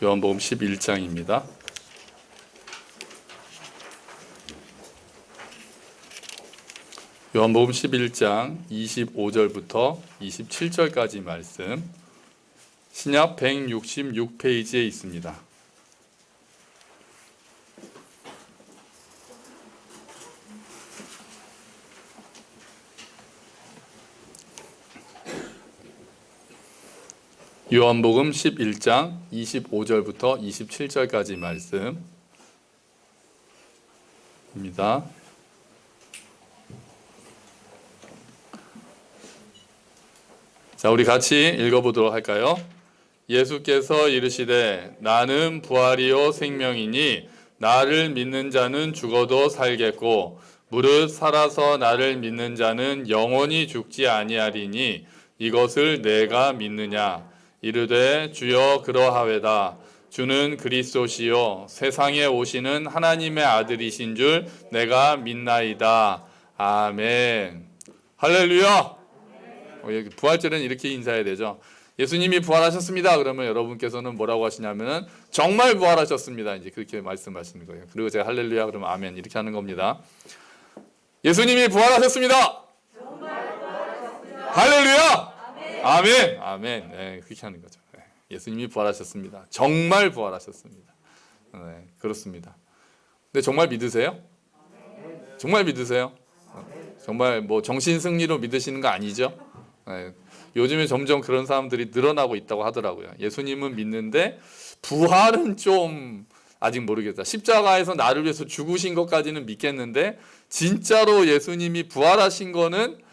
요한복음 11장입니다. 요한복음 11장 25절부터 27절까지 말씀, 신약 166페이지에 있습니다. 요한복음 11장 25절부터 27절까지 말씀입니다. 자, 우리 같이 읽어보도록 할까요? 예수께서 이르시되 나는 부활이요 생명이니 나를 믿는 자는 죽어도 살겠고 무릇 살아서 나를 믿는 자는 영원히 죽지 아니하리니 이것을 내가 믿느냐? 이르되 주여 그러하외다. 주는 그리스도시요 세상에 오시는 하나님의 아들이신 줄 내가 믿나이다. 아멘. 할렐루야. 부활절은 이렇게 인사해야 되죠. 예수님이 부활하셨습니다. 그러면 여러분께서는 뭐라고 하시냐면은 정말 부활하셨습니다. 이제 그렇게 말씀하시는 거예요. 그리고 제가 할렐루야 그러면 아멘 이렇게 하는 겁니다. 예수님이 부활하셨습니다. 정말 부활하셨습니다. 할렐루야. 아멘. 아멘. 네, 그렇게 하는 거죠. 네, 예수님이 부활하셨습니다. 정말 부활하셨습니다. 네, 그렇습니다. 근데 정말 믿으세요? 정말 믿으세요? 정말 뭐 정신 승리로 믿으시는 거 아니죠? 네, 요즘에 점점 그런 사람들이 늘어나고 있다고 하더라고요. 예수님은 믿는데 부활은 좀 아직 모르겠다. 십자가에서 나를 위해서 죽으신 것까지는 믿겠는데 진짜로 예수님이 부활하신 거는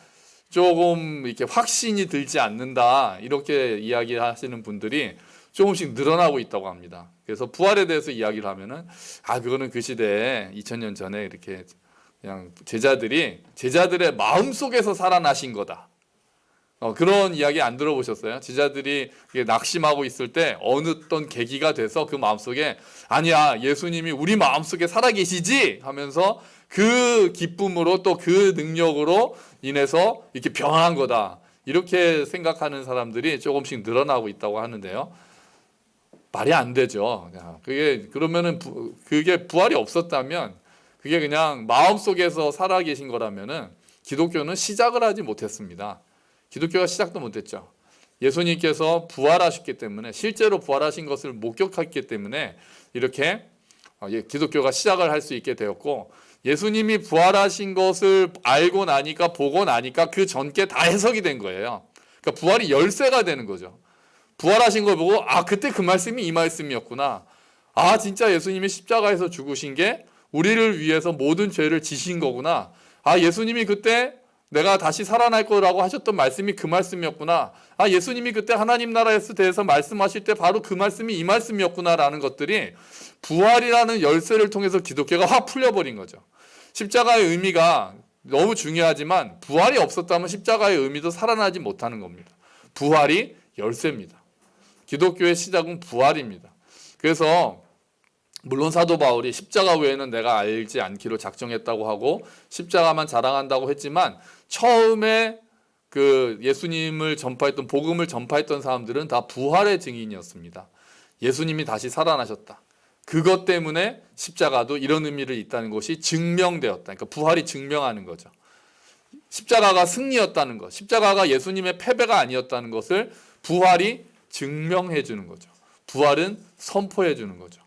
조금 이렇게 확신이 들지 않는다. 이렇게 이야기하시는 분들이 조금씩 늘어나고 있다고 합니다. 그래서 부활에 대해서 이야기를 하면은 그거는 그 시대에 2000년 전에 이렇게 그냥 제자들의 마음속에서 살아나신 거다. 그런 이야기 안 들어보셨어요? 제자들이 낙심하고 있을 때 어떤 계기가 돼서 그 마음속에 아니야 예수님이 우리 마음속에 살아계시지 하면서 그 기쁨으로 또 그 능력으로 인해서 이렇게 변한 거다. 이렇게 생각하는 사람들이 조금씩 늘어나고 있다고 하는데요. 말이 안 되죠. 그러면은 그게 부활이 없었다면 그게 그냥 마음속에서 살아계신 거라면은 기독교는 시작을 하지 못했습니다. 기독교가 시작도 못했죠. 예수님께서 부활하셨기 때문에 실제로 부활하신 것을 목격했기 때문에 이렇게 기독교가 시작을 할 수 있게 되었고 예수님이 부활하신 것을 알고 나니까 보고 나니까 그 전께 다 해석이 된 거예요. 그러니까 부활이 열쇠가 되는 거죠. 부활하신 걸 보고 그때 그 말씀이 이 말씀이었구나. 진짜 예수님이 십자가에서 죽으신 게 우리를 위해서 모든 죄를 지신 거구나. 예수님이 그때 내가 다시 살아날 거라고 하셨던 말씀이 그 말씀이었구나. 예수님이 그때 하나님 나라에 대해서 말씀하실 때 바로 그 말씀이 이 말씀이었구나라는 것들이 부활이라는 열쇠를 통해서 기독교가 확 풀려버린 거죠. 십자가의 의미가 너무 중요하지만 부활이 없었다면 십자가의 의미도 살아나지 못하는 겁니다. 부활이 열쇠입니다. 기독교의 시작은 부활입니다. 그래서 물론 사도 바울이 십자가 외에는 내가 알지 않기로 작정했다고 하고 십자가만 자랑한다고 했지만 처음에 그 예수님을 전파했던 복음을 전파했던 사람들은 다 부활의 증인이었습니다. 예수님이 다시 살아나셨다. 그것 때문에 십자가도 이런 의미를 있다는 것이 증명되었다. 그러니까 부활이 증명하는 거죠. 십자가가 승리였다는 것, 십자가가 예수님의 패배가 아니었다는 것을 부활이 증명해 주는 거죠. 부활은 선포해 주는 거죠.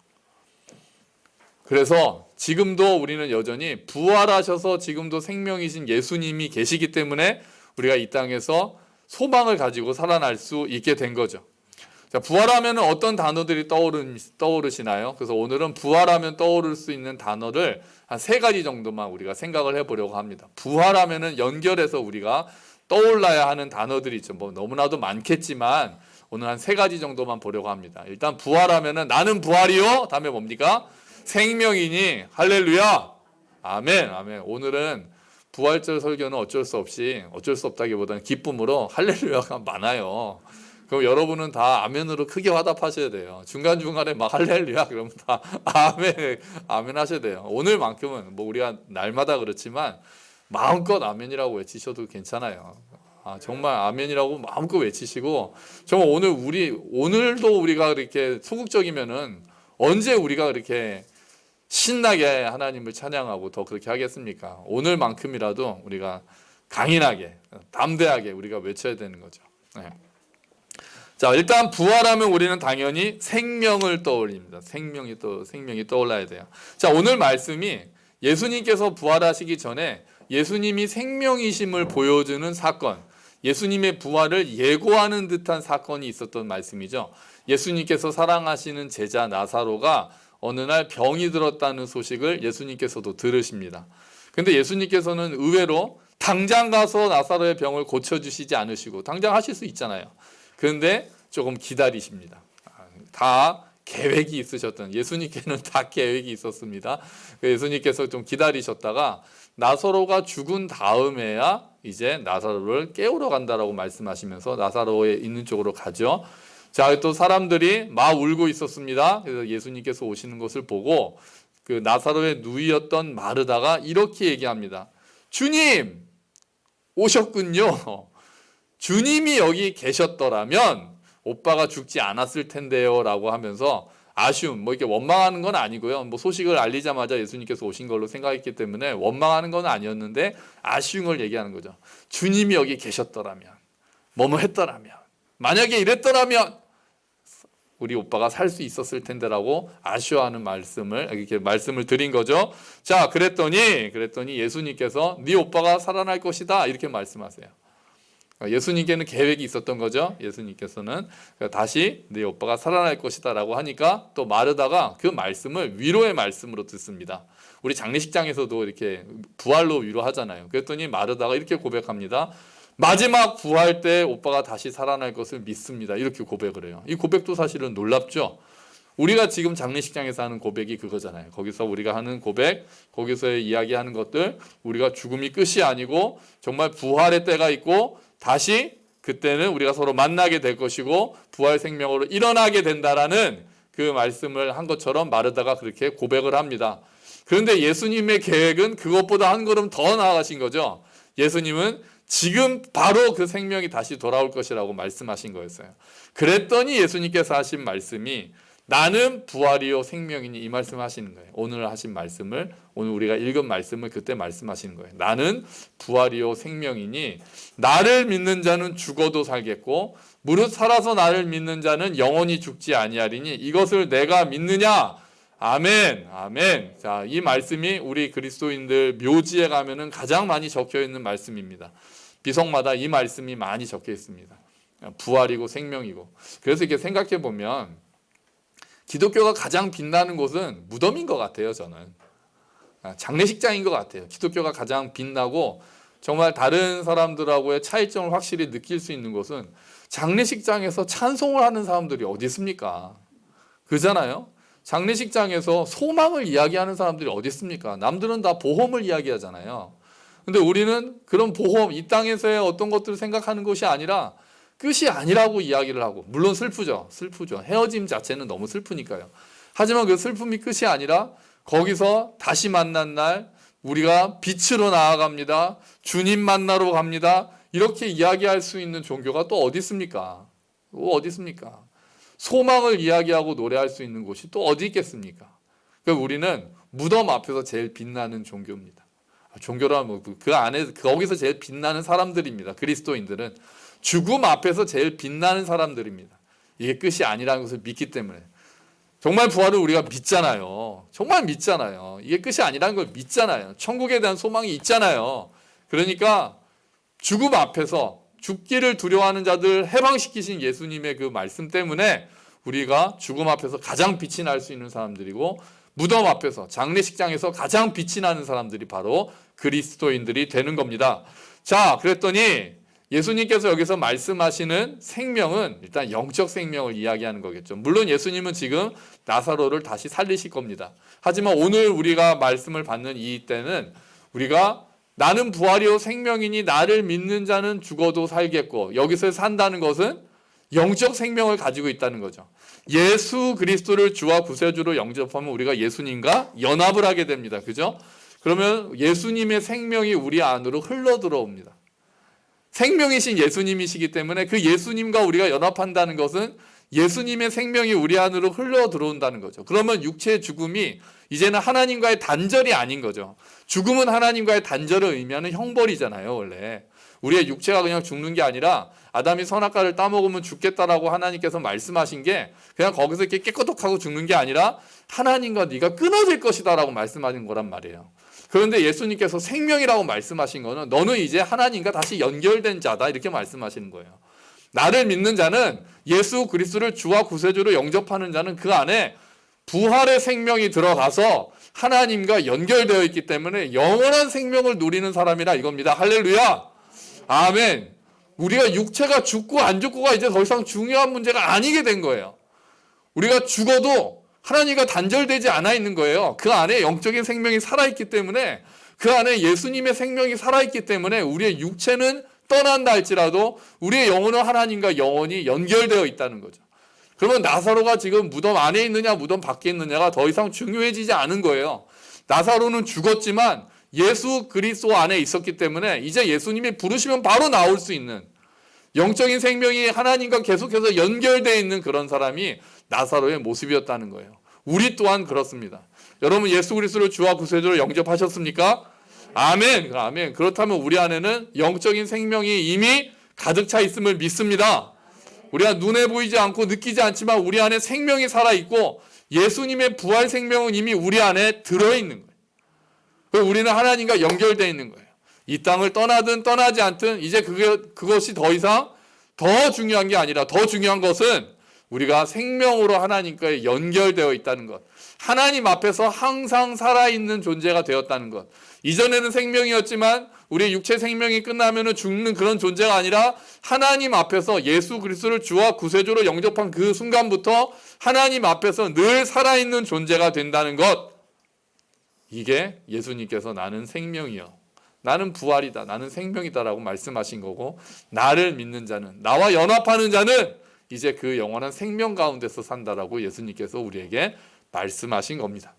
그래서 지금도 우리는 여전히 부활하셔서 지금도 생명이신 예수님이 계시기 때문에 우리가 이 땅에서 소망을 가지고 살아날 수 있게 된 거죠. 자, 부활하면 어떤 단어들이 떠오르시나요? 그래서 오늘은 부활하면 떠오를 수 있는 단어를 한 3가지 정도만 우리가 생각을 해보려고 합니다. 부활하면 연결해서 우리가 떠올라야 하는 단어들이 있죠. 뭐 너무나도 많겠지만 오늘 한 3가지 정도만 보려고 합니다. 일단 부활하면 나는 부활이요. 다음에 뭡니까? 생명이니 할렐루야. 아멘. 아멘. 오늘은 부활절 설교는 어쩔 수 없다기보다는 기쁨으로 할렐루야가 많아요. 그럼 여러분은 다 아멘으로 크게 화답하셔야 돼요. 중간중간에 막 할렐루야 그러면 다 아멘, 아멘 하셔야 돼요. 오늘만큼은 뭐 우리가 날마다 그렇지만 마음껏 아멘이라고 외치셔도 괜찮아요. 정말 아멘이라고 마음껏 외치시고, 정말 오늘도 우리가 그렇게 소극적이면은 언제 우리가 그렇게 신나게 하나님을 찬양하고 더 그렇게 하겠습니까? 오늘만큼이라도 우리가 강인하게, 담대하게 우리가 외쳐야 되는 거죠. 네. 자, 일단 부활하면 우리는 당연히 생명을 떠올립니다. 생명이 떠올라야 돼요. 자, 오늘 말씀이 예수님께서 부활하시기 전에 예수님이 생명이심을 보여주는 사건, 예수님의 부활을 예고하는 듯한 사건이 있었던 말씀이죠. 예수님께서 사랑하시는 제자 나사로가 어느 날 병이 들었다는 소식을 예수님께서도 들으십니다. 근데 예수님께서는 의외로 당장 가서 나사로의 병을 고쳐주시지 않으시고, 당장 하실 수 있잖아요. 그런데 조금 기다리십니다. 다 계획이 있으셨던, 예수님께는 다 계획이 있었습니다. 예수님께서 좀 기다리셨다가 나사로가 죽은 다음에야 이제 나사로를 깨우러 간다라고 말씀하시면서 나사로의 있는 쪽으로 가죠. 자, 또 사람들이 막 울고 있었습니다. 그래서 예수님께서 오시는 것을 보고 그 나사로의 누이였던 마르다가 이렇게 얘기합니다. 주님, 오셨군요. 주님이 여기 계셨더라면 오빠가 죽지 않았을 텐데요 라고 하면서 아쉬움, 이렇게 원망하는 건 아니고요. 소식을 알리자마자 예수님께서 오신 걸로 생각했기 때문에 원망하는 건 아니었는데 아쉬움을 얘기하는 거죠. 주님이 여기 계셨더라면, 뭐뭐 했더라면, 만약에 이랬더라면 우리 오빠가 살 수 있었을 텐데라고 아쉬워하는 이렇게 말씀을 드린 거죠. 자, 그랬더니 예수님께서 네 오빠가 살아날 것이다 이렇게 말씀하세요. 예수님께는 계획이 있었던 거죠. 예수님께서는 다시 네 오빠가 살아날 것이다 라고 하니까 또 마르다가 그 말씀을 위로의 말씀으로 듣습니다. 우리 장례식장에서도 이렇게 부활로 위로하잖아요. 그랬더니 마르다가 이렇게 고백합니다. 마지막 부활 때 오빠가 다시 살아날 것을 믿습니다. 이렇게 고백을 해요. 이 고백도 사실은 놀랍죠. 우리가 지금 장례식장에서 하는 고백이 그거잖아요. 거기서 우리가 하는 고백, 거기서 이야기하는 것들, 우리가 죽음이 끝이 아니고 정말 부활의 때가 있고 다시 그때는 우리가 서로 만나게 될 것이고 부활 생명으로 일어나게 된다라는 그 말씀을 한 것처럼 마르다가 그렇게 고백을 합니다. 그런데 예수님의 계획은 그것보다 한 걸음 더 나아가신 거죠. 예수님은 지금 바로 그 생명이 다시 돌아올 것이라고 말씀하신 거였어요. 그랬더니 예수님께서 하신 말씀이 나는 부활이요 생명이니 이 말씀 하시는 거예요. 오늘 하신 말씀을, 오늘 우리가 읽은 말씀을 그때 말씀하시는 거예요. 나는 부활이요 생명이니 나를 믿는 자는 죽어도 살겠고 무릇 살아서 나를 믿는 자는 영원히 죽지 아니하리니 이것을 내가 믿느냐? 아멘, 아멘. 자, 이 말씀이 우리 그리스도인들 묘지에 가면은 가장 많이 적혀 있는 말씀입니다. 비석마다 이 말씀이 많이 적혀 있습니다. 부활이고 생명이고. 그래서 이렇게 생각해 보면 기독교가 가장 빛나는 곳은 무덤인 것 같아요, 저는. 장례식장인 것 같아요. 기독교가 가장 빛나고 정말 다른 사람들하고의 차이점을 확실히 느낄 수 있는 곳은 장례식장에서 찬송을 하는 사람들이 어디 있습니까? 그잖아요. 장례식장에서 소망을 이야기하는 사람들이 어디 있습니까? 남들은 다 보험을 이야기하잖아요. 근데 우리는 그런 보험, 이 땅에서의 어떤 것들을 생각하는 것이 아니라 끝이 아니라고 이야기를 하고, 물론 슬프죠. 헤어짐 자체는 너무 슬프니까요. 하지만 그 슬픔이 끝이 아니라 거기서 다시 만난 날 우리가 빛으로 나아갑니다. 주님 만나러 갑니다. 이렇게 이야기할 수 있는 종교가 또 어디 있습니까? 소망을 이야기하고 노래할 수 있는 곳이 또 어디 있겠습니까? 그러니까 우리는 무덤 앞에서 제일 빛나는 종교입니다. 종교라면 그 안에 거기서 제일 빛나는 사람들입니다. 그리스도인들은 죽음 앞에서 제일 빛나는 사람들입니다. 이게 끝이 아니라는 것을 믿기 때문에. 정말 부활을 우리가 믿잖아요. 정말 믿잖아요. 이게 끝이 아니라는 걸 믿잖아요. 천국에 대한 소망이 있잖아요. 그러니까 죽음 앞에서 죽기를 두려워하는 자들 해방시키신 예수님의 그 말씀 때문에 우리가 죽음 앞에서 가장 빛이 날 수 있는 사람들이고 무덤 앞에서 장례식장에서 가장 빛이 나는 사람들이 바로 그리스도인들이 되는 겁니다. 자, 그랬더니 예수님께서 여기서 말씀하시는 생명은 일단 영적 생명을 이야기하는 거겠죠. 물론 예수님은 지금 나사로를 다시 살리실 겁니다. 하지만 오늘 우리가 말씀을 받는 이 때는 우리가 나는 부활이요 생명이니 나를 믿는 자는 죽어도 살겠고, 여기서 산다는 것은 영적 생명을 가지고 있다는 거죠. 예수 그리스도를 주와 구세주로 영접하면 우리가 예수님과 연합을 하게 됩니다. 그죠? 그러면 예수님의 생명이 우리 안으로 흘러 들어옵니다. 생명이신 예수님이시기 때문에 그 예수님과 우리가 연합한다는 것은 예수님의 생명이 우리 안으로 흘러 들어온다는 거죠. 그러면 육체의 죽음이 이제는 하나님과의 단절이 아닌 거죠. 죽음은 하나님과의 단절을 의미하는 형벌이잖아요, 원래. 우리의 육체가 그냥 죽는 게 아니라 아담이 선악과를 따먹으면 죽겠다라고 하나님께서 말씀하신 게 그냥 거기서 이렇게 깨끗하고 죽는 게 아니라 하나님과 네가 끊어질 것이다라고 말씀하신 거란 말이에요. 그런데 예수님께서 생명이라고 말씀하신 거는 너는 이제 하나님과 다시 연결된 자다 이렇게 말씀하시는 거예요. 나를 믿는 자는 예수 그리스도를 주와 구세주로 영접하는 자는 그 안에 부활의 생명이 들어가서 하나님과 연결되어 있기 때문에 영원한 생명을 누리는 사람이라 이겁니다. 할렐루야. 아멘. 우리가 육체가 죽고 안 죽고가 이제 더 이상 중요한 문제가 아니게 된 거예요. 우리가 죽어도 하나님과 단절되지 않아 있는 거예요. 그 안에 영적인 생명이 살아있기 때문에 그 안에 예수님의 생명이 살아있기 때문에 우리의 육체는 떠난다 할지라도 우리의 영혼은 하나님과 영원히 연결되어 있다는 거죠. 그러면 나사로가 지금 무덤 안에 있느냐 무덤 밖에 있느냐가 더 이상 중요해지지 않은 거예요. 나사로는 죽었지만 예수 그리스도 안에 있었기 때문에 이제 예수님이 부르시면 바로 나올 수 있는 영적인 생명이 하나님과 계속해서 연결되어 있는 그런 사람이 나사로의 모습이었다는 거예요. 우리 또한 그렇습니다. 여러분 예수 그리스도를 주와 구세주로 영접하셨습니까? 아멘. 아멘. 그렇다면 우리 안에는 영적인 생명이 이미 가득 차 있음을 믿습니다. 우리가 눈에 보이지 않고 느끼지 않지만 우리 안에 생명이 살아있고 예수님의 부활 생명은 이미 우리 안에 들어있는 거예요. 우리는 하나님과 연결되어 있는 거예요. 이 땅을 떠나든 떠나지 않든 이제 그것이 더 이상 더 중요한 게 아니라 더 중요한 것은 우리가 생명으로 하나님과 연결되어 있다는 것. 하나님 앞에서 항상 살아있는 존재가 되었다는 것. 이전에는 생명이었지만 우리의 육체 생명이 끝나면 죽는 그런 존재가 아니라 하나님 앞에서 예수 그리스도를 주와 구세주로 영접한 그 순간부터 하나님 앞에서 늘 살아있는 존재가 된다는 것. 이게 예수님께서 나는 생명이요. 나는 부활이다. 나는 생명이다라고 말씀하신 거고 나를 믿는 자는 나와 연합하는 자는 이제 그 영원한 생명 가운데서 산다라고 예수님께서 우리에게 말씀하신 겁니다.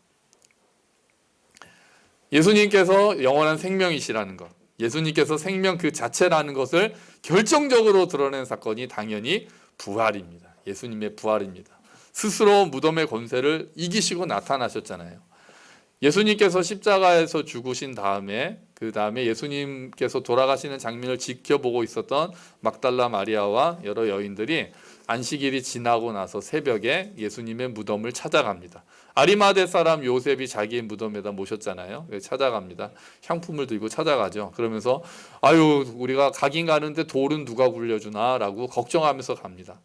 예수님께서 영원한 생명이시라는 것, 예수님께서 생명 그 자체라는 것을 결정적으로 드러낸 사건이 당연히 부활입니다. 예수님의 부활입니다. 스스로 무덤의 권세를 이기시고 나타나셨잖아요. 예수님께서 십자가에서 죽으신 다음에 그 다음에 예수님께서 돌아가시는 장면을 지켜보고 있었던 막달라 마리아와 여러 여인들이 안식일이 지나고 나서 새벽에 예수님의 무덤을 찾아갑니다. 아리마대 사람 요셉이 자기의 무덤에다 모셨잖아요. 찾아갑니다. 향품을 들고 찾아가죠. 그러면서 아유 우리가 가긴 가는데 돌은 누가 굴려주나 라고 걱정하면서 갑니다.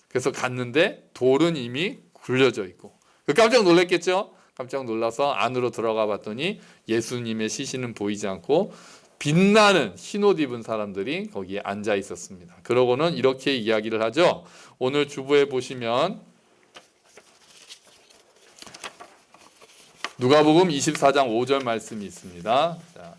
그래서 갔는데 돌은 이미 굴려져 있고 깜짝 놀랐겠죠. 깜짝 놀라서 안으로 들어가 봤더니 예수님의 시신은 보이지 않고 빛나는 흰옷 입은 사람들이 거기에 앉아 있었습니다. 그러고는 이렇게 이야기를 하죠. 오늘 주보에 보시면 누가복음 24장 5절 말씀이 있습니다. 자,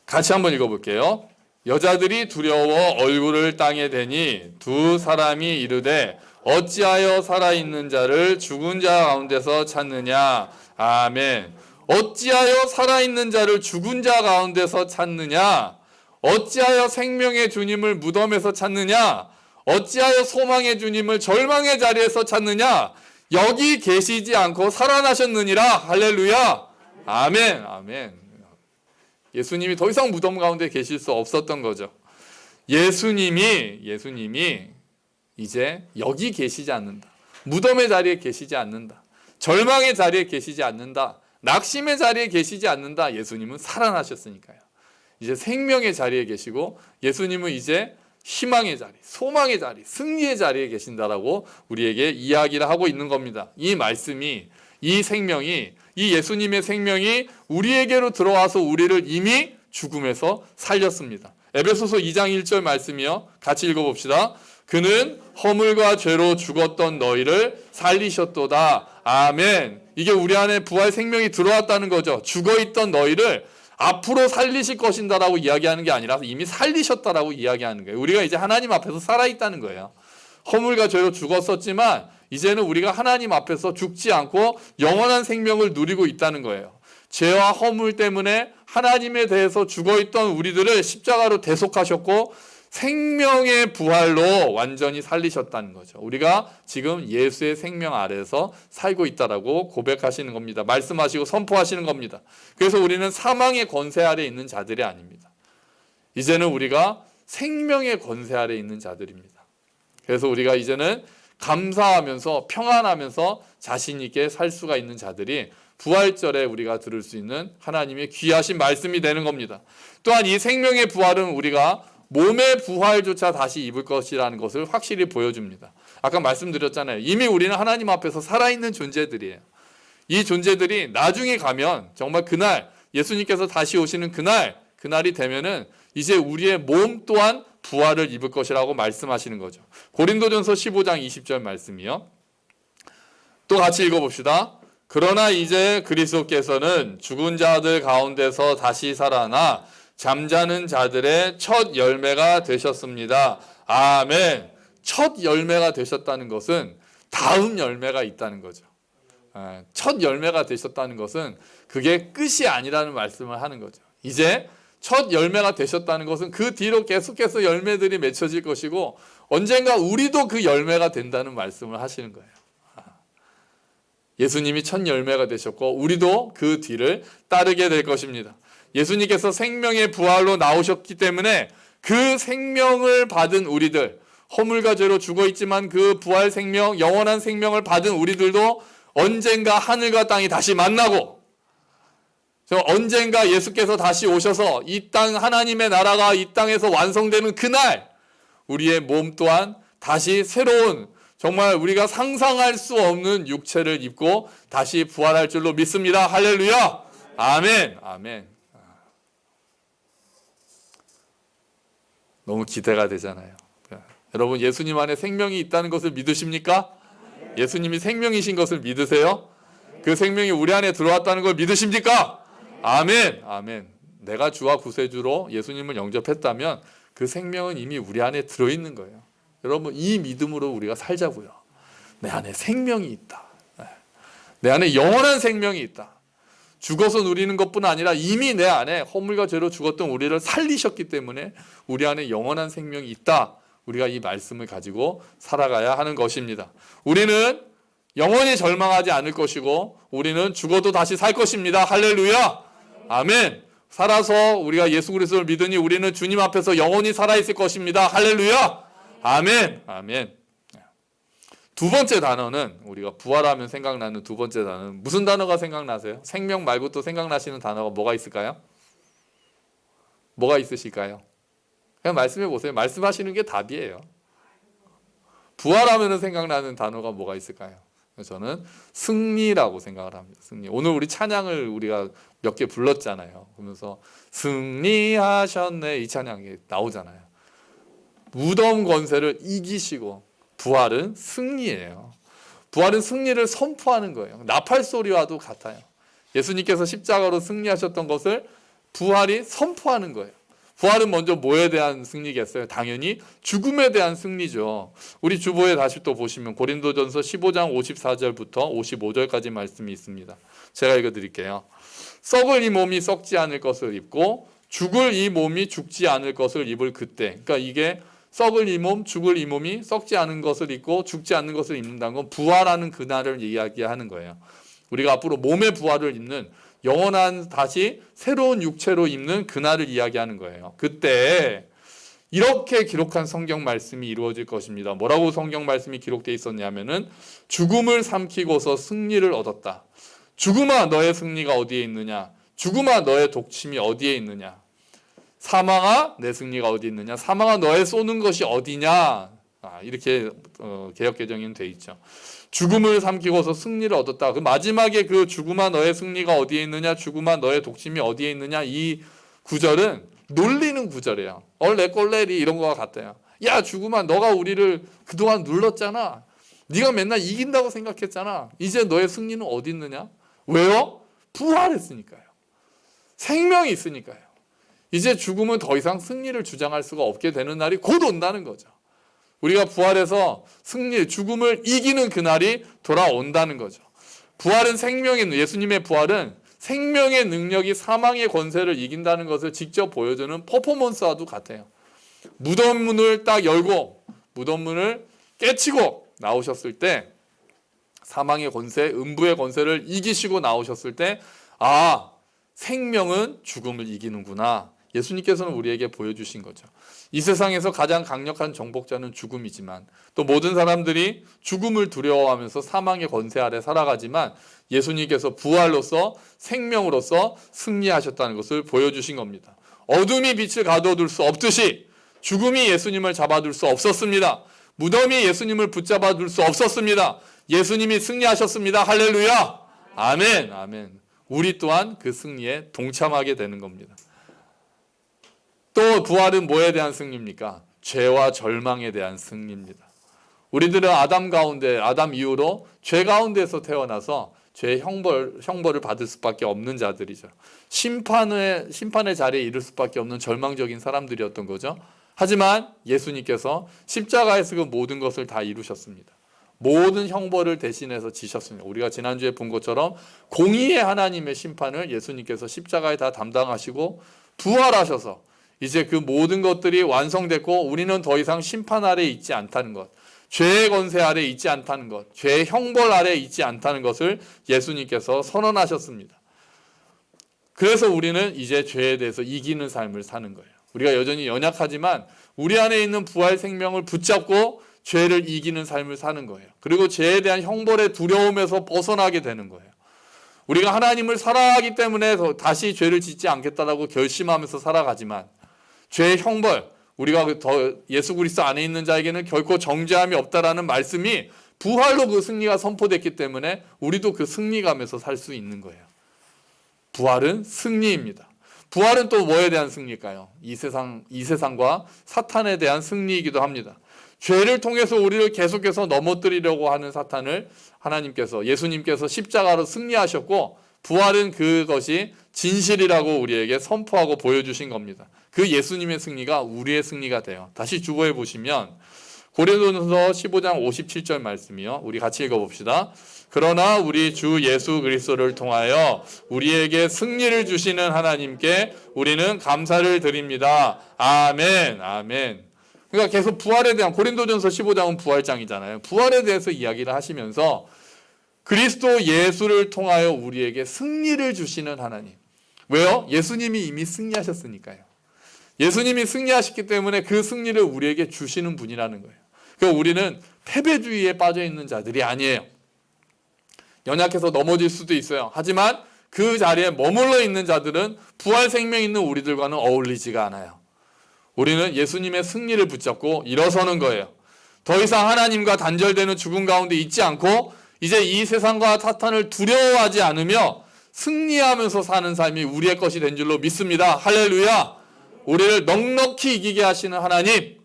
같이 한번 읽어볼게요. 여자들이 두려워 얼굴을 땅에 대니 두 사람이 이르되 어찌하여 살아있는 자를 죽은 자 가운데서 찾느냐. 아멘. 어찌하여 살아있는 자를 죽은 자 가운데서 찾느냐. 어찌하여 생명의 주님을 무덤에서 찾느냐. 어찌하여 소망의 주님을 절망의 자리에서 찾느냐. 여기 계시지 않고 살아나셨느니라. 할렐루야. 아멘. 아멘. 예수님이 더 이상 무덤 가운데 계실 수 없었던 거죠. 예수님이 이제 여기 계시지 않는다. 무덤의 자리에 계시지 않는다. 절망의 자리에 계시지 않는다. 낙심의 자리에 계시지 않는다. 예수님은 살아나셨으니까요. 이제 생명의 자리에 계시고 예수님은 이제 희망의 자리, 소망의 자리, 승리의 자리에 계신다라고 우리에게 이야기를 하고 있는 겁니다. 이 말씀이, 이 생명이, 이 예수님의 생명이 우리에게로 들어와서 우리를 이미 죽음에서 살렸습니다. 에베소서 2장 1절 말씀이요. 같이 읽어봅시다. 그는 허물과 죄로 죽었던 너희를 살리셨도다. 아멘. 이게 우리 안에 부활 생명이 들어왔다는 거죠. 죽어있던 너희를 앞으로 살리실 것인다라고 이야기하는 게 아니라 이미 살리셨다라고 이야기하는 거예요. 우리가 이제 하나님 앞에서 살아있다는 거예요. 허물과 죄로 죽었었지만 이제는 우리가 하나님 앞에서 죽지 않고 영원한 생명을 누리고 있다는 거예요. 죄와 허물 때문에 하나님에 대해서 죽어있던 우리들을 십자가로 대속하셨고 생명의 부활로 완전히 살리셨다는 거죠. 우리가 지금 예수의 생명 아래에서 살고 있다라고 고백하시는 겁니다. 말씀하시고 선포하시는 겁니다. 그래서 우리는 사망의 권세 아래 있는 자들이 아닙니다. 이제는 우리가 생명의 권세 아래 있는 자들입니다. 그래서 우리가 이제는 감사하면서 평안하면서 자신 있게 살 수가 있는 자들이 부활절에 우리가 들을 수 있는 하나님의 귀하신 말씀이 되는 겁니다. 또한 이 생명의 부활은 우리가 몸의 부활조차 다시 입을 것이라는 것을 확실히 보여줍니다. 아까 말씀드렸잖아요. 이미 우리는 하나님 앞에서 살아있는 존재들이에요. 이 존재들이 나중에 가면 정말 그날 예수님께서 다시 오시는 그날이 되면은 이제 우리의 몸 또한 부활을 입을 것이라고 말씀하시는 거죠. 고린도전서 15장 20절 말씀이요. 또 같이 읽어봅시다. 그러나 이제 그리스도께서는 죽은 자들 가운데서 다시 살아나 잠자는 자들의 첫 열매가 되셨습니다. 아멘. 첫 열매가 되셨다는 것은 다음 열매가 있다는 거죠. 첫 열매가 되셨다는 것은 그게 끝이 아니라는 말씀을 하는 거죠. 이제 첫 열매가 되셨다는 것은 그 뒤로 계속해서 열매들이 맺혀질 것이고 언젠가 우리도 그 열매가 된다는 말씀을 하시는 거예요. 예수님이 첫 열매가 되셨고 우리도 그 뒤를 따르게 될 것입니다. 예수님께서 생명의 부활로 나오셨기 때문에 그 생명을 받은 우리들, 허물과 죄로 죽어있지만 그 부활 생명, 영원한 생명을 받은 우리들도 언젠가 하늘과 땅이 다시 만나고 언젠가 예수께서 다시 오셔서 이 땅 하나님의 나라가 이 땅에서 완성되는 그날 우리의 몸 또한 다시 새로운 정말 우리가 상상할 수 없는 육체를 입고 다시 부활할 줄로 믿습니다. 할렐루야. 아멘. 아멘. 너무 기대가 되잖아요. 여러분 예수님 안에 생명이 있다는 것을 믿으십니까? 예수님이 생명이신 것을 믿으세요? 그 생명이 우리 안에 들어왔다는 걸 믿으십니까? 아멘. 아멘. 내가 주와 구세주로 예수님을 영접했다면 그 생명은 이미 우리 안에 들어있는 거예요. 여러분 이 믿음으로 우리가 살자고요. 내 안에 생명이 있다. 내 안에 영원한 생명이 있다. 죽어서 누리는 것뿐 아니라 이미 내 안에 허물과 죄로 죽었던 우리를 살리셨기 때문에 우리 안에 영원한 생명이 있다. 우리가 이 말씀을 가지고 살아가야 하는 것입니다. 우리는 영원히 절망하지 않을 것이고 우리는 죽어도 다시 살 것입니다. 할렐루야. 아멘. 살아서 우리가 예수 그리스도를 믿으니 우리는 주님 앞에서 영원히 살아있을 것입니다. 할렐루야. 아멘. 아멘. 두 번째 단어는 우리가 부활하면 생각나는 두 번째 단어는 무슨 단어가 생각나세요? 생명 말고 또 생각나시는 단어가 뭐가 있을까요? 뭐가 있으실까요? 그냥 말씀해 보세요. 말씀하시는 게 답이에요. 부활하면 생각나는 단어가 뭐가 있을까요? 저는 승리라고 생각을 합니다. 승리. 오늘 우리 찬양을 우리가 몇 개 불렀잖아요. 그러면서 승리하셨네 이 찬양이 나오잖아요. 무덤 권세를 이기시고 부활은 승리예요. 부활은 승리를 선포하는 거예요. 나팔 소리와도 같아요. 예수님께서 십자가로 승리하셨던 것을 부활이 선포하는 거예요. 부활은 먼저 뭐에 대한 승리겠어요? 당연히 죽음에 대한 승리죠. 우리 주보에 다시 또 보시면 고린도전서 15장 54절부터 55절까지 말씀이 있습니다. 제가 읽어드릴게요. 썩을 이 몸이 썩지 않을 것을 입고 죽을 이 몸이 죽지 않을 것을 입을 그때. 그러니까 이게 썩을 이 몸, 죽을 이 몸이 썩지 않은 것을 입고 죽지 않는 것을 입는다는 건 부활하는 그날을 이야기하는 거예요. 우리가 앞으로 몸의 부활을 입는 영원한 다시 새로운 육체로 입는 그날을 이야기하는 거예요. 그때 이렇게 기록한 성경 말씀이 이루어질 것입니다. 뭐라고 성경 말씀이 기록되어 있었냐면은 죽음을 삼키고서 승리를 얻었다. 죽음아 너의 승리가 어디에 있느냐? 죽음아 너의 독침이 어디에 있느냐? 사망아 내 승리가 어디 있느냐? 사망아 너의 쏘는 것이 어디냐? 이렇게 개역개정에는 돼 있죠. 죽음을 삼키고서 승리를 얻었다. 그 마지막에 그 죽음아 너의 승리가 어디에 있느냐? 죽음아 너의 독침이 어디에 있느냐? 이 구절은 놀리는 구절이에요. 얼레꼴레리 이런 거와 같아요. 야 죽음아 너가 우리를 그동안 눌렀잖아. 네가 맨날 이긴다고 생각했잖아. 이제 너의 승리는 어디 있느냐? 왜요? 부활했으니까요. 생명이 있으니까요. 이제 죽음은 더 이상 승리를 주장할 수가 없게 되는 날이 곧 온다는 거죠. 우리가 부활해서 승리, 죽음을 이기는 그날이 돌아온다는 거죠. 부활은 생명인 예수님의 부활은 생명의 능력이 사망의 권세를 이긴다는 것을 직접 보여주는 퍼포먼스와도 같아요. 무덤 문을 딱 열고 무덤 문을 깨치고 나오셨을 때 사망의 권세, 음부의 권세를 이기시고 나오셨을 때 생명은 죽음을 이기는구나. 예수님께서는 우리에게 보여주신 거죠. 이 세상에서 가장 강력한 정복자는 죽음이지만 또 모든 사람들이 죽음을 두려워하면서 사망의 권세 아래 살아가지만 예수님께서 부활로서 생명으로서 승리하셨다는 것을 보여주신 겁니다. 어둠이 빛을 가둬둘 수 없듯이 죽음이 예수님을 잡아둘 수 없었습니다. 무덤이 예수님을 붙잡아둘 수 없었습니다. 예수님이 승리하셨습니다. 할렐루야. 아멘. 아멘. 우리 또한 그 승리에 동참하게 되는 겁니다. 또 부활은 뭐에 대한 승리입니까? 죄와 절망에 대한 승리입니다. 우리들은 아담 이후로 죄 가운데서 태어나서 죄의 형벌을 받을 수밖에 없는 자들이죠. 심판의 자리에 이를 수밖에 없는 절망적인 사람들이었던 거죠. 하지만 예수님께서 십자가에서 그 모든 것을 다 이루셨습니다. 모든 형벌을 대신해서 지셨습니다. 우리가 지난주에 본 것처럼 공의의 하나님의 심판을 예수님께서 십자가에 다 담당하시고 부활하셔서 이제 그 모든 것들이 완성됐고 우리는 더 이상 심판 아래에 있지 않다는 것, 죄의 권세 아래에 있지 않다는 것, 죄의 형벌 아래에 있지 않다는 것을 예수님께서 선언하셨습니다. 그래서 우리는 이제 죄에 대해서 이기는 삶을 사는 거예요. 우리가 여전히 연약하지만 우리 안에 있는 부활 생명을 붙잡고 죄를 이기는 삶을 사는 거예요. 그리고 죄에 대한 형벌의 두려움에서 벗어나게 되는 거예요. 우리가 하나님을 사랑하기 때문에 다시 죄를 짓지 않겠다라고 결심하면서 살아가지만 죄의 형벌, 우리가 예수 그리스도 안에 있는 자에게는 결코 정죄함이 없다라는 말씀이 부활로 그 승리가 선포됐기 때문에 우리도 그 승리감에서 살 수 있는 거예요. 부활은 승리입니다. 부활은 또 뭐에 대한 승리일까요? 이 세상과 사탄에 대한 승리이기도 합니다. 죄를 통해서 우리를 계속해서 넘어뜨리려고 하는 사탄을 예수님께서 십자가로 승리하셨고 부활은 그것이 진실이라고 우리에게 선포하고 보여주신 겁니다. 그 예수님의 승리가 우리의 승리가 돼요. 다시 주보에 보시면 고린도전서 15장 57절 말씀이요. 우리 같이 읽어봅시다. 그러나 우리 주 예수 그리스도를 통하여 우리에게 승리를 주시는 하나님께 우리는 감사를 드립니다. 아멘. 아멘. 그러니까 계속 부활에 대한 고린도전서 15장은 부활장이잖아요. 부활에 대해서 이야기를 하시면서 그리스도 예수를 통하여 우리에게 승리를 주시는 하나님. 왜요? 예수님이 이미 승리하셨으니까요. 예수님이 승리하셨기 때문에 그 승리를 우리에게 주시는 분이라는 거예요. 그러니까 우리는 패배주의에 빠져 있는 자들이 아니에요. 연약해서 넘어질 수도 있어요. 하지만 그 자리에 머물러 있는 자들은 부활 생명 있는 우리들과는 어울리지가 않아요. 우리는 예수님의 승리를 붙잡고 일어서는 거예요. 더 이상 하나님과 단절되는 죽음 가운데 있지 않고 이제 이 세상과 사탄을 두려워하지 않으며 승리하면서 사는 삶이 우리의 것이 된 줄로 믿습니다. 할렐루야. 우리를 넉넉히 이기게 하시는 하나님,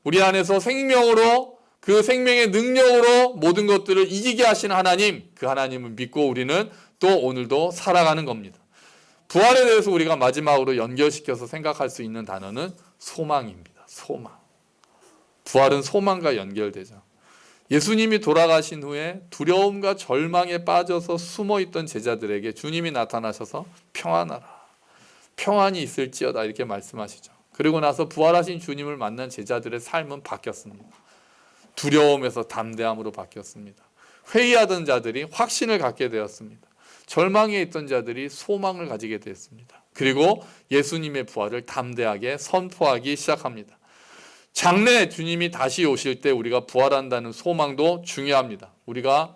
우리 안에서 생명으로 그 생명의 능력으로 모든 것들을 이기게 하시는 하나님, 그 하나님을 믿고 우리는 또 오늘도 살아가는 겁니다. 부활에 대해서 우리가 마지막으로 연결시켜서 생각할 수 있는 단어는 소망입니다. 소망. 부활은 소망과 연결되죠. 예수님이 돌아가신 후에 두려움과 절망에 빠져서 숨어있던 제자들에게 주님이 나타나셔서 평안하라. 평안이 있을지어다 이렇게 말씀하시죠. 그리고 나서 부활하신 주님을 만난 제자들의 삶은 바뀌었습니다. 두려움에서 담대함으로 바뀌었습니다. 회의하던 자들이 확신을 갖게 되었습니다. 절망에 있던 자들이 소망을 가지게 되었습니다. 그리고 예수님의 부활을 담대하게 선포하기 시작합니다. 장래 주님이 다시 오실 때 우리가 부활한다는 소망도 중요합니다.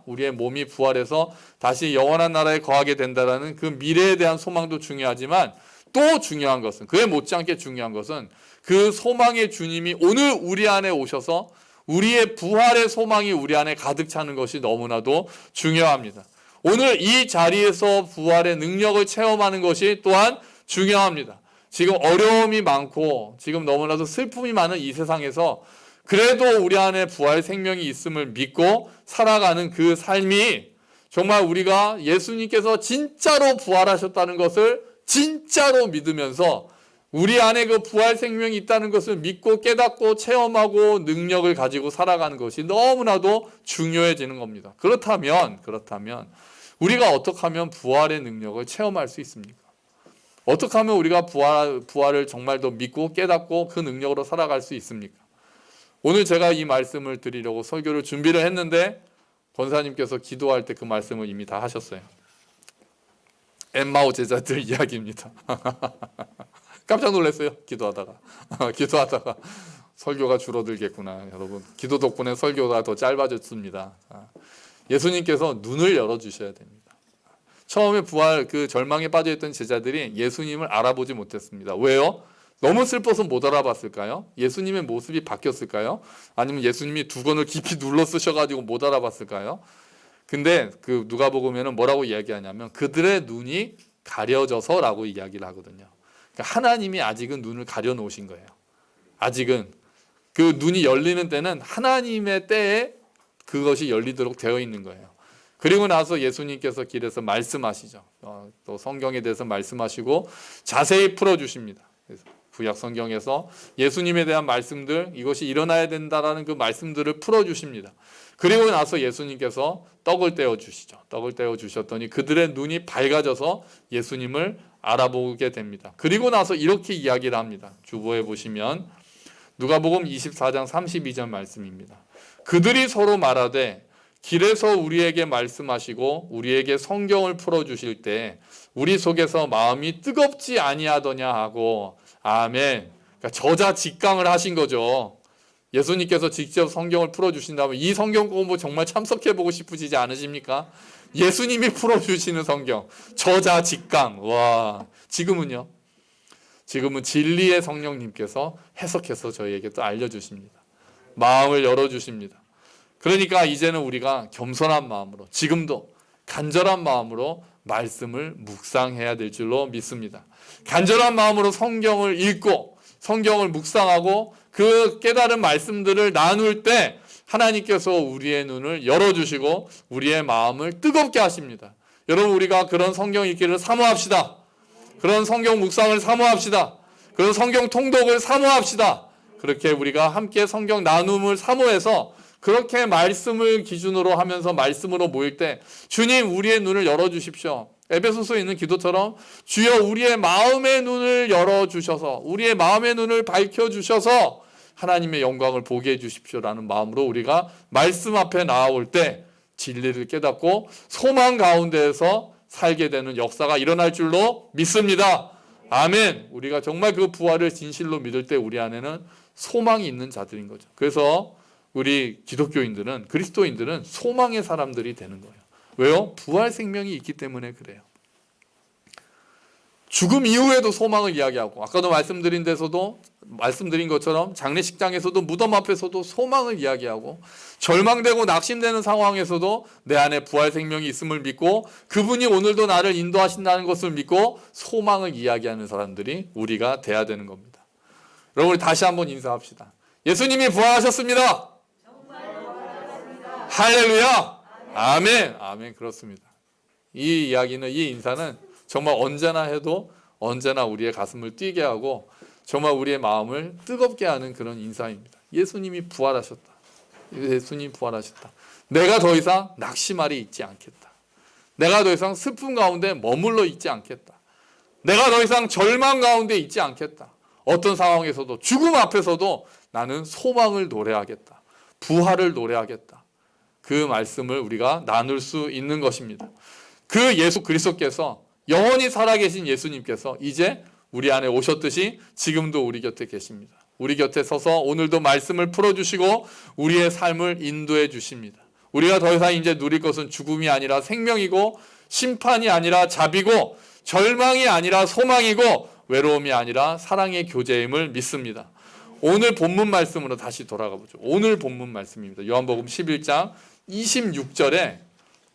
우리의 몸이 부활해서 다시 영원한 나라에 거하게 된다는 그 미래에 대한 소망도 중요하지만 또 중요한 것은, 그에 못지않게 중요한 것은 그 소망의 주님이 오늘 우리 안에 오셔서 우리의 부활의 소망이 우리 안에 가득 차는 것이 너무나도 중요합니다. 오늘 이 자리에서 부활의 능력을 체험하는 것이 또한 중요합니다. 지금 어려움이 많고 지금 너무나도 슬픔이 많은 이 세상에서 그래도 우리 안에 부활 생명이 있음을 믿고 살아가는 그 삶이 정말 우리가 예수님께서 진짜로 부활하셨다는 것을 진짜로 믿으면서 우리 안에 그 부활 생명이 있다는 것을 믿고 깨닫고 체험하고 능력을 가지고 살아가는 것이 너무나도 중요해지는 겁니다. 그렇다면 우리가 어떻게 하면 부활의 능력을 체험할 수 있습니까? 어떻게 하면 우리가 부활을 정말 더 믿고 깨닫고 그 능력으로 살아갈 수 있습니까? 오늘 제가 이 말씀을 드리려고 설교를 준비를 했는데 권사님께서 기도할 때 그 말씀을 이미 다 하셨어요. 엠마오 제자들 이야기입니다. 깜짝 놀랐어요. 기도하다가 설교가 줄어들겠구나. 여러분, 기도 덕분에 설교가 더 짧아졌습니다. 예수님께서 눈을 열어주셔야 됩니다. 처음에 그 절망에 빠져있던 제자들이 예수님을 알아보지 못했습니다. 왜요? 너무 슬퍼서 못 알아봤을까요? 예수님의 모습이 바뀌었을까요? 아니면 예수님이 두건을 깊이 눌러 쓰셔가지고 못 알아봤을까요? 근데 그 누가복음에는 뭐라고 이야기하냐면 그들의 눈이 가려져서라고 이야기를 하거든요. 그러니까 하나님이 아직은 눈을 가려 놓으신 거예요. 아직은 그 눈이 열리는 때는 하나님의 때에 그것이 열리도록 되어 있는 거예요. 그리고 나서 예수님께서 길에서 말씀하시죠. 또 성경에 대해서 말씀하시고 자세히 풀어주십니다. 그래서 구약 성경에서 예수님에 대한 말씀들, 이것이 일어나야 된다라는 그 말씀들을 풀어주십니다. 그리고 나서 예수님께서 떡을 떼어주시죠. 떡을 떼어주셨더니 그들의 눈이 밝아져서 예수님을 알아보게 됩니다. 그리고 나서 이렇게 이야기를 합니다. 주보에 보시면 누가복음 24장 32절 말씀입니다. 그들이 서로 말하되 길에서 우리에게 말씀하시고 우리에게 성경을 풀어주실 때 우리 속에서 마음이 뜨겁지 아니하더냐 하고 아멘. 그러니까 저자 직강을 하신 거죠. 예수님께서 직접 성경을 풀어주신다면 이 성경 공부 정말 참석해보고 싶으시지 않으십니까? 예수님이 풀어주시는 성경 저자 직강. 와, 지금은요? 지금은 진리의 성령님께서 해석해서 저희에게 또 알려주십니다. 마음을 열어주십니다. 그러니까 이제는 우리가 겸손한 마음으로 지금도 간절한 마음으로 말씀을 묵상해야 될 줄로 믿습니다. 간절한 마음으로 성경을 읽고 성경을 묵상하고 그 깨달은 말씀들을 나눌 때 하나님께서 우리의 눈을 열어주시고 우리의 마음을 뜨겁게 하십니다. 여러분, 우리가 그런 성경 읽기를 사모합시다. 그런 성경 묵상을 사모합시다. 그런 성경 통독을 사모합시다. 그렇게 우리가 함께 성경 나눔을 사모해서 그렇게 말씀을 기준으로 하면서 말씀으로 모일 때 주님 우리의 눈을 열어주십시오. 에베소서에 있는 기도처럼 주여 우리의 마음의 눈을 열어주셔서 우리의 마음의 눈을 밝혀주셔서 하나님의 영광을 보게 해주십시오라는 마음으로 우리가 말씀 앞에 나아올 때 진리를 깨닫고 소망 가운데에서 살게 되는 역사가 일어날 줄로 믿습니다. 아멘. 우리가 정말 그 부활을 진실로 믿을 때 우리 안에는 소망이 있는 자들인 거죠. 그래서 우리 기독교인들은 그리스도인들은 소망의 사람들이 되는 거예요. 왜요? 부활 생명이 있기 때문에 그래요. 죽음 이후에도 소망을 이야기하고 아까도 말씀드린 것처럼 장례식장에서도 무덤 앞에서도 소망을 이야기하고 절망되고 낙심되는 상황에서도 내 안에 부활 생명이 있음을 믿고 그분이 오늘도 나를 인도하신다는 것을 믿고 소망을 이야기하는 사람들이 우리가 돼야 되는 겁니다. 여러분, 우리 다시 한번 인사합시다. 예수님이 부활하셨습니다. 할렐루야. 아멘. 아멘. 그렇습니다. 이 이야기는, 이 인사는 정말 언제나 해도 언제나 우리의 가슴을 뛰게 하고 정말 우리의 마음을 뜨겁게 하는 그런 인사입니다. 예수님이 부활하셨다. 예수님이 부활하셨다. 내가 더 이상 낙심할이 있지 않겠다. 내가 더 이상 슬픔 가운데 머물러 있지 않겠다. 내가 더 이상 절망 가운데 있지 않겠다. 어떤 상황에서도 죽음 앞에서도 나는 소망을 노래하겠다. 부활을 노래하겠다. 그 말씀을 우리가 나눌 수 있는 것입니다. 그 예수 그리스도께서 영원히 살아계신 예수님께서 이제 우리 안에 오셨듯이 지금도 우리 곁에 계십니다. 우리 곁에 서서 오늘도 말씀을 풀어주시고 우리의 삶을 인도해 주십니다. 우리가 더 이상 이제 누릴 것은 죽음이 아니라 생명이고 심판이 아니라 자비고 절망이 아니라 소망이고 외로움이 아니라 사랑의 교제임을 믿습니다. 오늘 본문 말씀으로 다시 돌아가 보죠. 오늘 본문 말씀입니다. 요한복음 11장 26절에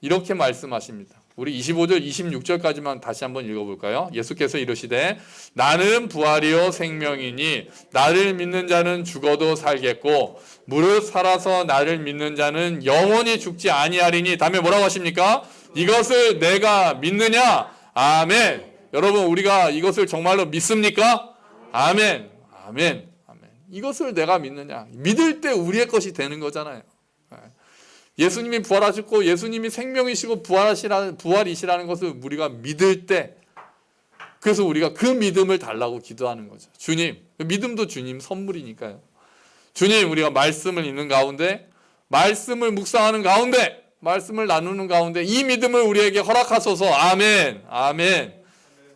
이렇게 말씀하십니다. 우리 25절 26절까지만 다시 한번 읽어볼까요? 예수께서 이르시되 나는 부활이요 생명이니 나를 믿는 자는 죽어도 살겠고 무릇 살아서 나를 믿는 자는 영원히 죽지 아니하리니. 다음에 뭐라고 하십니까? 이것을 내가 믿느냐? 아멘. 여러분, 우리가 이것을 정말로 믿습니까? 아멘. 아멘. 아멘. 이것을 내가 믿느냐? 믿을 때 우리의 것이 되는 거잖아요. 예수님이 부활하셨고 예수님이 생명이시고 부활이시라는 것을 우리가 믿을 때, 그래서 우리가 그 믿음을 달라고 기도하는 거죠. 주님, 믿음도 주님 선물이니까요. 주님, 우리가 말씀을 읽는 가운데, 말씀을 묵상하는 가운데, 말씀을 나누는 가운데 이 믿음을 우리에게 허락하소서. 아멘, 아멘.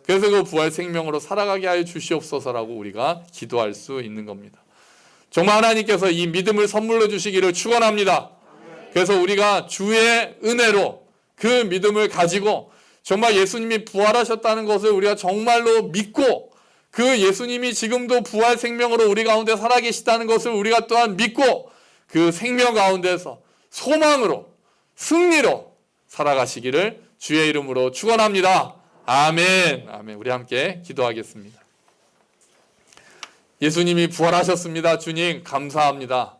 그래서 그 부활 생명으로 살아가게 하여 주시옵소서라고 우리가 기도할 수 있는 겁니다. 정말 하나님께서 이 믿음을 선물로 주시기를 축원합니다. 그래서 우리가 주의 은혜로 그 믿음을 가지고 정말 예수님이 부활하셨다는 것을 우리가 정말로 믿고, 그 예수님이 지금도 부활 생명으로 우리 가운데 살아계시다는 것을 우리가 또한 믿고, 그 생명 가운데서 소망으로, 승리로 살아가시기를 주의 이름으로 축원합니다. 아멘. 아멘. 우리 함께 기도하겠습니다. 예수님이 부활하셨습니다. 주님 감사합니다.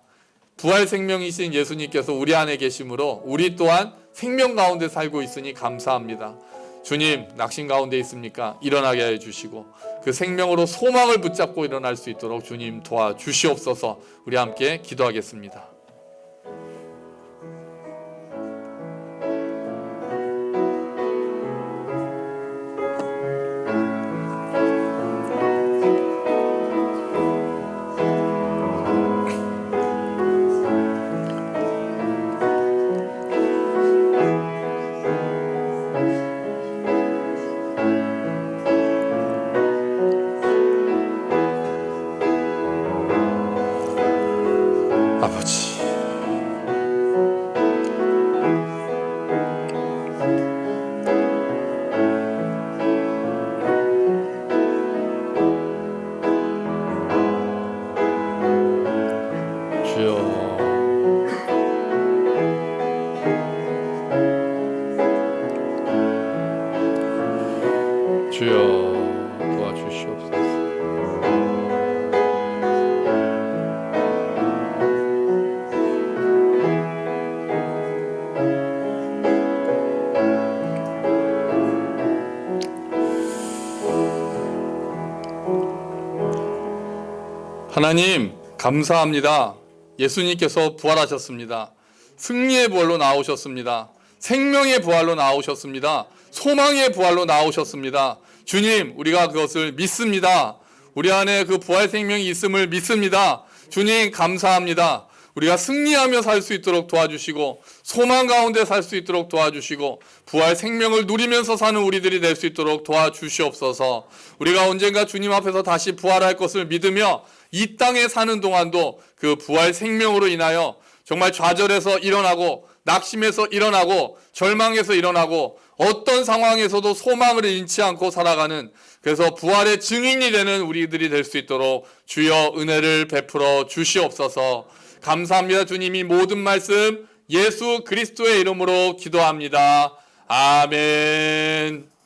부활 생명이신 예수님께서 우리 안에 계심으로 우리 또한 생명 가운데 살고 있으니 감사합니다. 주님, 낙심 가운데 있습니까? 일어나게 해 주시고 그 생명으로 소망을 붙잡고 일어날 수 있도록 주님 도와주시옵소서. 우리 함께 기도하겠습니다. 아버지, 주여, 주여 도와주시옵소서. 하나님 감사합니다. 예수님께서 부활하셨습니다. 승리의 부활로 나오셨습니다. 생명의 부활로 나오셨습니다. 소망의 부활로 나오셨습니다. 주님, 우리가 그것을 믿습니다. 우리 안에 그 부활 생명이 있음을 믿습니다. 주님 감사합니다. 우리가 승리하며 살 수 있도록 도와주시고 소망 가운데 살 수 있도록 도와주시고 부활 생명을 누리면서 사는 우리들이 될 수 있도록 도와주시옵소서. 우리가 언젠가 주님 앞에서 다시 부활할 것을 믿으며 이 땅에 사는 동안도 그 부활 생명으로 인하여 정말 좌절해서 일어나고 낙심해서 일어나고 절망해서 일어나고 어떤 상황에서도 소망을 잃지 않고 살아가는, 그래서 부활의 증인이 되는 우리들이 될 수 있도록 주여 은혜를 베풀어 주시옵소서. 감사합니다. 주님이 모든 말씀 예수 그리스도의 이름으로 기도합니다. 아멘.